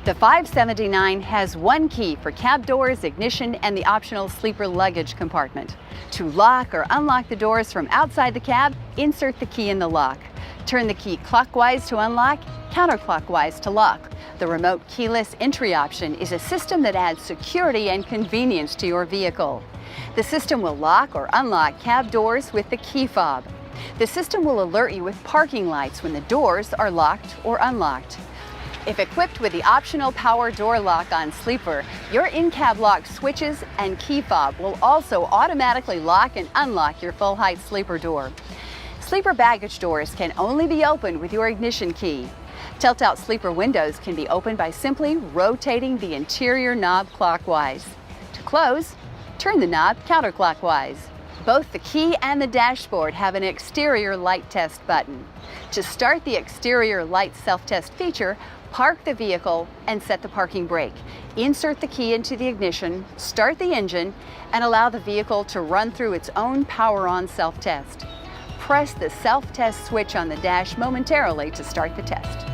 The 579 has one key for cab doors, ignition, and the optional sleeper luggage compartment. To lock or unlock the doors from outside the cab, insert the key in the lock. Turn the key clockwise to unlock, counterclockwise to lock. The remote keyless entry option is a system that adds security and convenience to your vehicle. The system will lock or unlock cab doors with the key fob. The system will alert you with parking lights when the doors are locked or unlocked. If equipped with the optional power door lock on Sleeper, your in-cab lock switches and key fob will also automatically lock and unlock your full-height Sleeper door. Sleeper baggage doors can only be opened with your ignition key. Tilt-out Sleeper windows can be opened by simply rotating the interior knob clockwise. To close, turn the knob counterclockwise. Both the key and the dashboard have an exterior light test button. To start the exterior light self-test feature, park the vehicle and set the parking brake. Insert the key into the ignition, start the engine, and allow the vehicle to run through its own power-on self-test. Press the self-test switch on the dash momentarily to start the test.